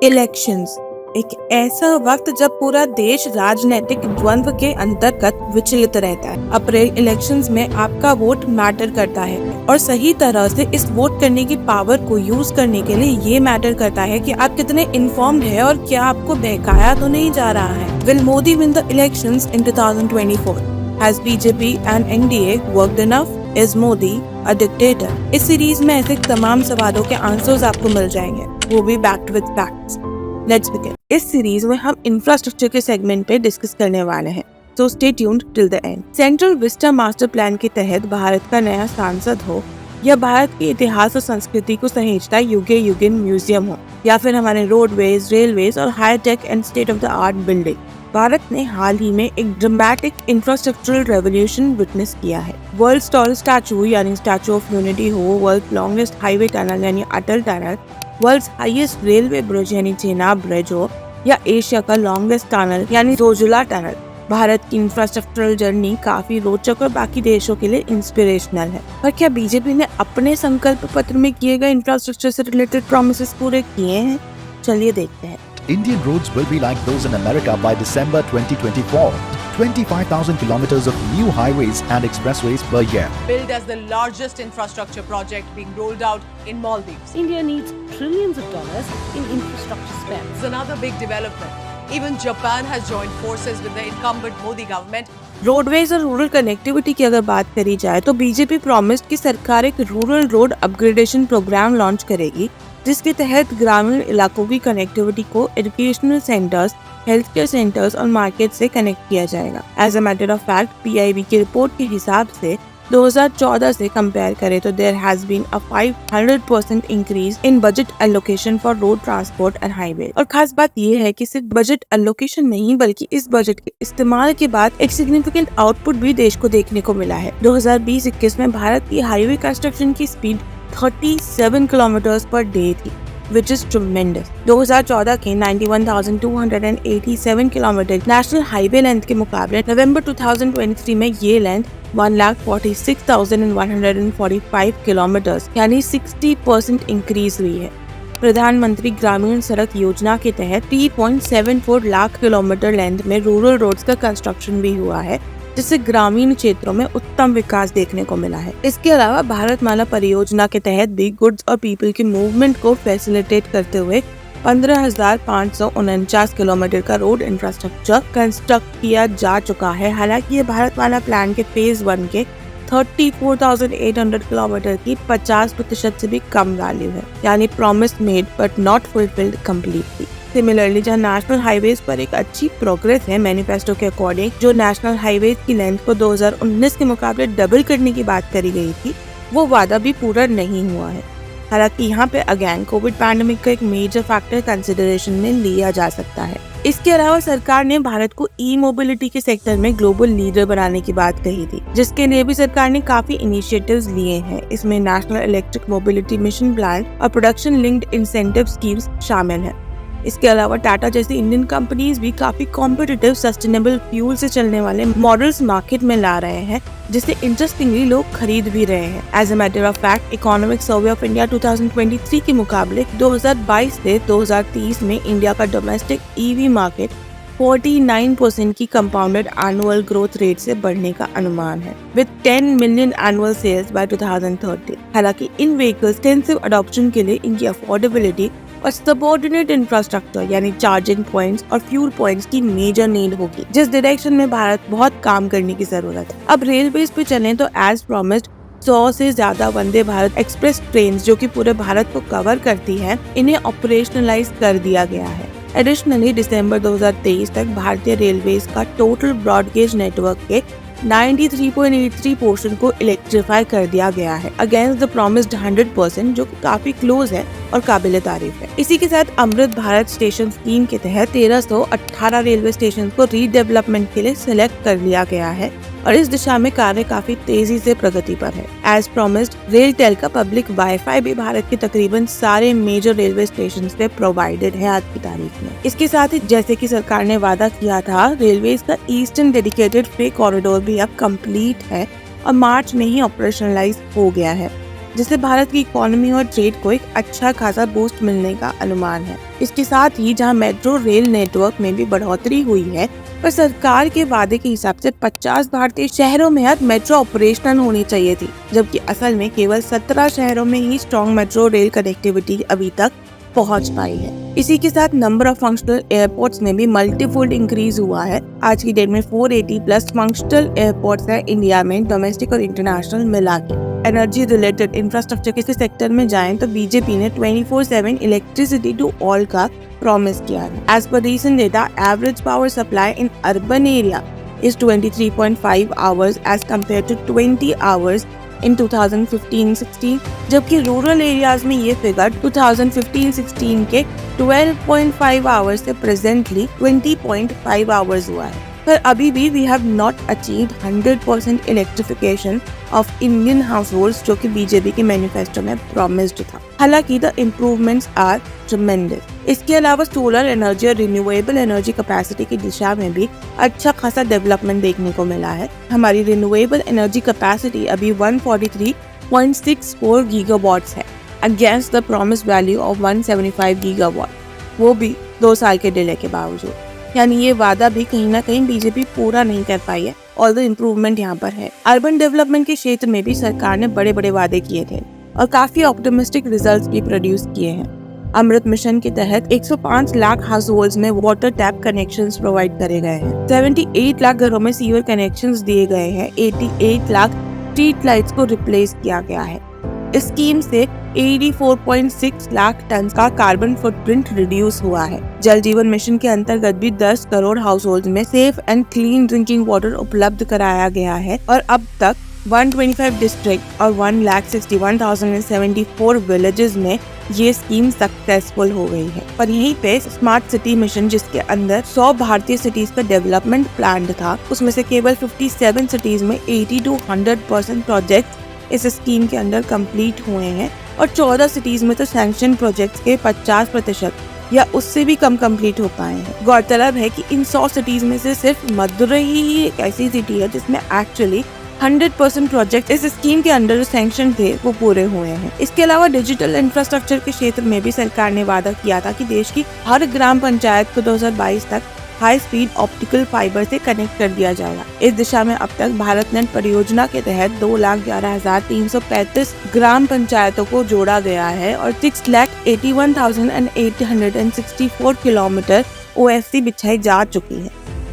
Elections एक ऐसा वक्त जब पूरा देश राजनीतिक द्वंद्व के अंतर्गत विचलित रहता है। अप्रैल इलेक्शंस में आपका वोट मैटर करता है और सही तरह से इस वोट करने की पावर को यूज करने के लिए ये मैटर करता है कि आप कितने इन्फॉर्म्ड है और क्या आपको बहकाया तो नहीं जा रहा है। Will Modi win the elections in 2024? Has BJP and NDA worked enough? Is Modi a dictator? इस सीरीज में ऐसे तमाम सवालों के आंसर्स आपको मिल जाएंगे, वो भी backed with facts. Let's begin. इस सीरीज में हम इंफ्रास्ट्रक्चर के सेगमेंट पे डिस्कस करने वाले हैं, so stay tuned till the end. Central Vista master plan के तहत भारत का नया सांसद हो या भारत के इतिहास और संस्कृति को सहेजता युगे युगिन म्यूजियम हो या फिर हमारे रोडवेज, रेलवेज और high tech and state of the art building, Bharat ने हाल ही में एक ड्रामेटिक इंफ्रास्ट्रक्चरल रेवोल्यूशन विटनेस किया है। वर्ल्ड टॉलेस्ट स्टैचू यानी स्टैचू ऑफ यूनिटी हो, वर्ल्ड लॉन्गेस्ट हाईवे टनल यानी Atal tunnel, world highest railway bridge यानी चेनाब ब्रिज हो या एशिया का लॉन्गेस्ट टनल यानी जोजिला टनल, भारत की इंफ्रास्ट्रक्चरल जर्नी काफी रोचक और बाकी देशों के लिए इंस्पिरेशनल है। पर क्या बीजेपी ने अपने संकल्प पत्र में किए गए इंफ्रास्ट्रक्चर से रिलेटेड प्रॉमिसेस पूरे किए हैं? चलिए देखते हैं। Indian roads will be like those in America by December 2024. 25,000 kilometers of new highways and expressways per year. Billed as the largest infrastructure project being rolled out in Maldives. India needs trillions of dollars in infrastructure spend. It's another big development. Even Japan has joined forces with the incumbent Modi government. Roadways और rural connectivity की अगर बात करी जाए तो BJP promised कि सरकार एक rural road upgradation programme launch करेगी, जिसके तहत ग्रामीण इलाकों की कनेक्टिविटी को educational centres, health care centres और मार्केट से कनेक्ट किया जाएगा। As a matter of fact, PIB की रिपोर्ट के हिसाब से 2014 से कंपेयर करें तो there has been a 500% increase in budget allocation for road transport and highway. और खास बात ये है कि सिर्फ बजट एलोकेशन नहीं बल्कि इस बजट के इस्तेमाल के बाद एक सिग्निफिकेंट आउटपुट भी देश को देखने को मिला है। 2020-21 में भारत की हाईवे कंस्ट्रक्शन की स्पीड 37 किलोमीटर्स पर डे थी, which is tremendous. 2014 के 91,287 किलोमीटर नेशनल हाईवे लेंथ के मुकाबले नवंबर 2023 में ये लेंथ 1,46,145 किलोमीटर यानी 60% इंक्रीज हुई है। प्रधानमंत्री ग्रामीण सड़क योजना के तहत 3.74 लाख किलोमीटर लेंथ में रूरल रोड्स का कंस्ट्रक्शन भी हुआ है, जिससे ग्रामीण क्षेत्रों में उत्तम विकास देखने को मिला है। इसके अलावा भारतमाला परियोजना के तहत भी गुड्स और पीपल के मूवमेंट को फैसिलिटेट करते हुए 15,549 किलोमीटर का रोड इंफ्रास्ट्रक्चर कंस्ट्रक्ट किया जा चुका है। हालांकि ये भारतमाला प्लान के फेज 1 के 34,800 किलोमीटर की 50% से भी कम वैल्यू है, यानी promise made but not fulfilled completely. Similarly जहाँ नेशनल हाईवेज पर एक अच्छी प्रोग्रेस है, मैनिफेस्टो के अकॉर्डिंग जो नेशनल हाईवेज की लेंथ को 2019 के मुकाबले डबल करने की बात करी गई थी, वो वादा भी पूरा नहीं हुआ है। हालांकि यहाँ पे अगेन कोविड पैंडेमिक का एक मेजर फैक्टर कंसिडरेशन में लिया जा सकता है। इसके अलावा सरकार ने भारत को ई मोबिलिटी के सेक्टर में ग्लोबल लीडर बनाने की बात कही थी, जिसके लिए भी सरकार ने काफी इनिशिएटिव्स लिए हैं। इसमें national electric mobility mission plan और प्रोडक्शन लिंक्ड इंसेंटिव स्कीम्स शामिल है। इसके अलावा टाटा जैसी इंडियन कंपनीज भी काफी कॉम्पिटिटिव सस्टेनेबल फ्यूल से चलने वाले मॉडल्स मार्केट में ला रहे हैं, जिसे इंटरेस्टिंगली लोग खरीद भी रहे हैं। As a matter of fact, economic survey of India 2023 के मुकाबले 2022 से 2030 में इंडिया का डोमेस्टिक ईवी मार्केट 49% की कंपाउंडेड एनुअल ग्रोथ रेट से बढ़ने का अनुमान है, with 10 million annual sales by 2030। हालांकि इन व्हीकल्स इंटेंसिव अडॉप्शन के लिए इनकी अफोर्डेबिलिटी और सबऑर्डिनेट इंफ्रास्ट्रक्चर यानी चार्जिंग पॉइंट्स और फ्यूल पॉइंट्स की मेजर नीड होगी, जिस डायरेक्शन में भारत बहुत काम करने की जरूरत है। अब रेलवेज पे चलें तो एज प्रॉमिस्ड 100 से ज्यादा वंदे भारत एक्सप्रेस ट्रेन जो कि पूरे भारत को कवर करती है, इन्हें ऑपरेशनलाइज कर दिया गया है। एडिशनली दिसंबर 2023 तक भारतीय रेलवेज का टोटल ब्रॉडगेज नेटवर्क के 93.83 पोर्शन को इलेक्ट्रीफाई कर दिया गया है, अगेंस्ट द प्रॉमिस्ड 100%, जो काफी क्लोज है और काबिले तारीफ है। इसी के साथ अमृत भारत स्टेशन स्कीम के तहत 1318 रेलवे स्टेशन को रीडेवलपमेंट के लिए सिलेक्ट कर लिया गया है और इस दिशा में कार्य काफी तेजी से प्रगति पर है। एज प्रॉमिस्ड, रेलटेल का पब्लिक वाईफाई भी भारत के तकरीबन सारे मेजर रेलवे स्टेशन पे प्रोवाइडेड है आज की तारीख में। इसके साथ ही जैसे कि सरकार ने वादा किया था, रेलवे का ईस्टर्न डेडिकेटेड फ्रेट कॉरिडोर भी अब कंप्लीट है और मार्च में ही ऑपरेशनलाइज हो गया है। जिससे भारत की इकोनॉमी और ट्रेड को एक अच्छा खासा बूस्ट मिलने का अनुमान है। इसके साथ ही जहां मेट्रो रेल नेटवर्क में भी बढ़ोतरी हुई है, पर सरकार के वादे के हिसाब से 50 भारतीय शहरों में अब मेट्रो ऑपरेशनल होनी चाहिए थी, जबकि असल में केवल 17 शहरों में ही स्ट्रॉन्ग मेट्रो रेल कनेक्टिविटी अभी तक पहुंच पाई है। इसी के साथ नंबर ऑफ फंक्शनल एयरपोर्ट्स में भी मल्टीफोल्ड इंक्रीज हुआ है। आज की डेट में 480 प्लस फंक्शनल एयरपोर्ट्स है इंडिया में, डोमेस्टिक और इंटरनेशनल मिला के। एनर्जी रिलेटेड इंफ्रास्ट्रक्चर के सेक्टर में जाएं तो बीजेपी ने 24/7 इलेक्ट्रिसिटी टू ऑल का प्रॉमिस किया है। As per recent data, average power supply in urban area is 23.5 hours as compared to 20 hours in 2015-16, जबकि रूरल एरियाज में ये फिगर 2015-16 के 12.5 आवर्स से प्रेजेंटली 20.5 आवर्स हुआ है। पर अभी भी we have not achieved 100% electrification of Indian households, जो कि बीजेपी के मैनिफेस्टो में प्रॉमिस्ड था। हालांकि द इम्प्रूवमेंट्स आर ट्रेमेंडस। इसके अलावा सोलर एनर्जी और रिन्यूएबल एनर्जी कैपेसिटी की दिशा में भी अच्छा खासा डेवलपमेंट देखने को मिला है। हमारी रिन्यूएबल एनर्जी कैपेसिटी अभी 143.64 गीगावाट्स है, against the promise value of 175 gigawatt, वो भी 2 साल के डिले के बावजूद। यानी ये वादा भी कहीं ना कहीं बीजेपी पूरा नहीं कर पाई है, ऑल्दो इम्प्रूवमेंट यहाँ पर है। अर्बन डेवलपमेंट के क्षेत्र में भी सरकार ने बड़े बड़े वादे किए थे और काफी ऑप्टिमिस्टिक रिजल्ट्स भी प्रोड्यूस किए हैं। अमृत मिशन के तहत 105 लाख हाउस होल्ड्स में वाटर टैप कनेक्शंस प्रोवाइड करे गए हैं। 78 लाख घरों में सीवर कनेक्शंस दिए गए हैं। 88 लाख स्ट्रीट लाइट्स को रिप्लेस किया गया है। इस स्कीम से 84.6 लाख टन का कार्बन फुटप्रिंट रिड्यूस हुआ है। जल जीवन मिशन के अंतर्गत भी 10 करोड़ हाउस होल्ड में safe and clean drinking water उपलब्ध कराया गया है और अब तक 125 डिस्ट्रिक्ट और 1,61,074 विलेजेस में ये स्कीम सक्सेसफुल हो गई है। पर यहीं पे स्मार्ट सिटी मिशन, जिसके अंदर 100 भारतीय सिटीज का डेवलपमेंट प्लान था, उसमें से केवल 57 सिटीज में 80 to 100% प्रोजेक्ट इस स्कीम के अंदर कंप्लीट हुए हैं और 14 सिटीज में तो सैंक्शन प्रोजेक्ट्स के 50% या उससे भी कम कंप्लीट हो पाए हैं। गौरतलब है कि इन 100 सिटीज में से सिर्फ मदुरई ही एक ऐसी सिटी है जिसमें एक्चुअली 100% प्रोजेक्ट इस स्कीम के अंडर जो सैंक्शन थे वो पूरे हुए हैं। इसके अलावा डिजिटल इंफ्रास्ट्रक्चर के क्षेत्र में भी सरकार ने वादा किया था कि देश की हर ग्राम पंचायत को 2022 तक हाई स्पीड ऑप्टिकल फाइबर से कनेक्ट कर दिया जाएगा। इस दिशा में अब तक भारत नेट परियोजना के तहत 2,11,335 ग्राम पंचायतों को जोड़ा गया है और 6,81,864 किलोमीटर OFC बिछाई जा चुकी है।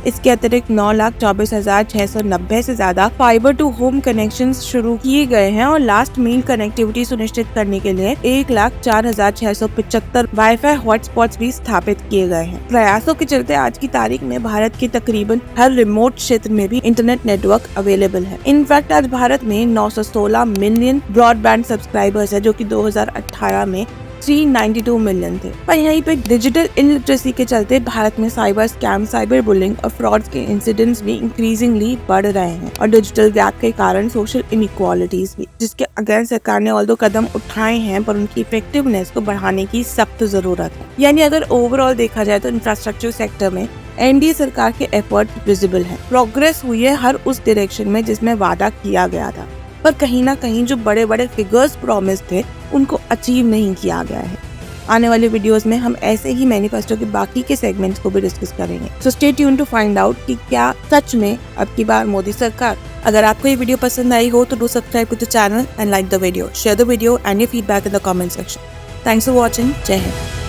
इसके अतिरिक्त 9,24,690 से ज्यादा फाइबर टू होम कनेक्शंस शुरू किए गए हैं और लास्ट मील कनेक्टिविटी सुनिश्चित करने के लिए 1,04,675 वाईफाई हॉटस्पॉट्स भी स्थापित किए गए हैं। प्रयासों के चलते आज की तारीख में भारत के तकरीबन हर रिमोट क्षेत्र में भी इंटरनेट नेटवर्क अवेलेबल है। इनफैक्ट आज भारत में 916 मिलियन ब्रॉडबैंड सब्सक्राइबर्स है, जो कि 2018 में 392 मिलियन थे। पर यहीं पे डिजिटल इलिटरेसी के चलते भारत में साइबर स्कैम, साइबर बुलिंग और फ्रॉड के इंसिडेंट्स भी इंक्रीजिंगली बढ़ रहे हैं और डिजिटल गैप के कारण सोशल इनइक्वालिटीज भी, जिसके अगेंस्ट सरकार ने ऑल्दो कदम उठाए हैं पर उनकी इफेक्टिवनेस को बढ़ाने की सख्त जरूरत है। यानी अगर ओवरऑल देखा जाए तो इंफ्रास्ट्रक्चर सेक्टर में एनडीए सरकार के एफर्ट विजिबल है। प्रोग्रेस हुई है हर उस डायरेक्शन में जिसमें वादा किया गया था, पर कहीं ना कहीं जो बड़े बड़े फिगर्स प्रॉमिस थे उनको अचीव नहीं किया गया है। आने वाले वीडियोस में हम ऐसे ही मैनिफेस्टो के बाकी के सेगमेंट्स को भी डिस्कस करेंगे। So stay tune to find out कि क्या सच में अब की बार मोदी सरकार। अगर आपको ये वीडियो पसंद आई हो तो do subscribe to the channel and like the video, share the video and your feedback in the comment section. Thanks for watching. जय हिंद।